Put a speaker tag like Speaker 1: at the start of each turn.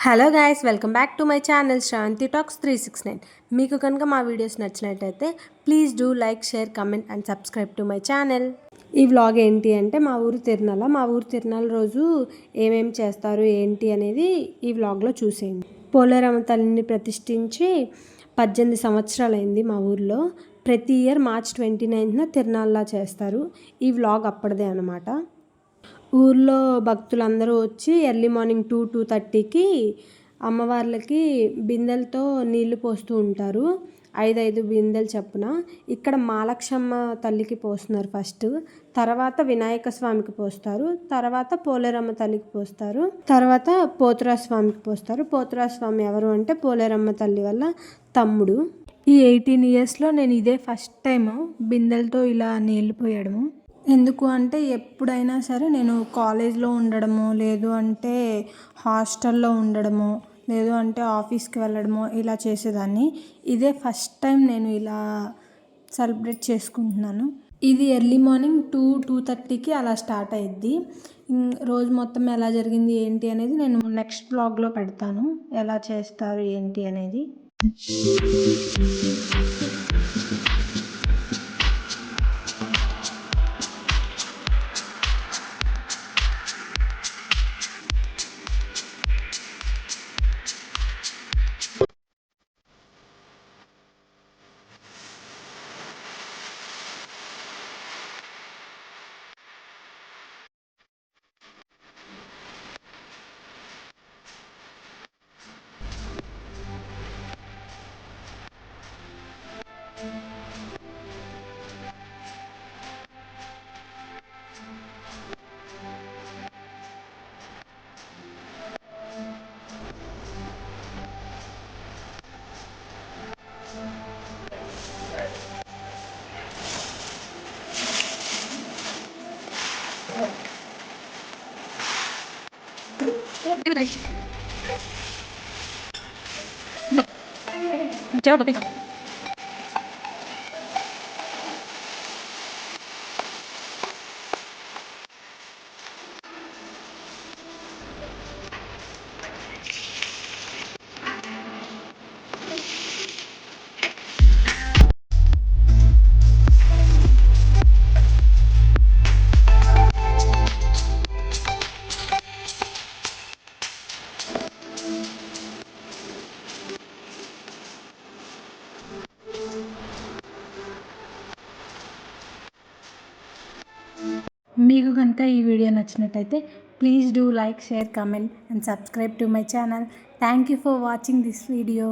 Speaker 1: Hello guys, welcome back to my channel Sravanthi talks 369. మీకు కనుక మా వీడియోస్ నచ్చినట్టయితే please do like, share, comment and subscribe to my channel. ఈ vlog ఏంటి అంటే మా ఊరు తిరునాళ్ళ రోజు ఏమేమి చేస్తారు ఏంటి అనేది ఈ వ్లాగ్లో చూసేయండి. పోలేరమ్మ తల్లిని ప్రతిష్ఠించి 18 సంవత్సరాలైంది మా ఊర్లో. ప్రతి ఇయర్ మార్చ్ 29న తిరునాళ్ళ చేస్తారు. ఈ వ్లాగ్ అప్పటిదే అనమాట. ఊర్లో భక్తులందరూ వచ్చి ఎర్లీ మార్నింగ్ 2-2:30కి అమ్మవార్లకి బిందెలతో నీళ్లు పోస్తూ ఉంటారు. 5 బిందెలు చొప్పున. ఇక్కడ మాలక్షమ్మ తల్లికి పోస్తున్నారు ఫస్ట్, తర్వాత వినాయక స్వామికి పోస్తారు, తర్వాత పోలేరమ్మ తల్లికి పోస్తారు, తర్వాత పోతురాజు స్వామికి పోస్తారు. పోతురాజు స్వామి ఎవరు అంటే పోలేరమ్మ తల్లి వల్ల తమ్ముడు. ఈ 18 ఇయర్స్లో నేను ఇదే ఫస్ట్ టైం బిందెలతో ఇలా నీళ్లు పోయడము. ఎందుకు అంటే ఎప్పుడైనా సరే నేను కాలేజ్లో ఉండడము, లేదు అంటే హాస్టల్లో ఉండడము, లేదు అంటే ఆఫీస్కి వెళ్ళడము ఇలా చేసేదాన్ని. ఇదే ఫస్ట్ టైం నేను ఇలా సెలబ్రేట్ చేసుకుంటున్నాను. ఇది ఎర్లీ మార్నింగ్ 2-2:30కి అలా స్టార్ట్ అయ్యిద్ది. రోజు మొత్తం ఎలా జరిగింది ఏంటి అనేది నేను నెక్స్ట్ బ్లాగ్లో పెడతాను, ఎలా చేస్తారు ఏంటి అనేది. మీకు కనుక ఈ వీడియో నచ్చినట్టయితే please do like, share, comment and subscribe to my channel. Thank you for watching this video.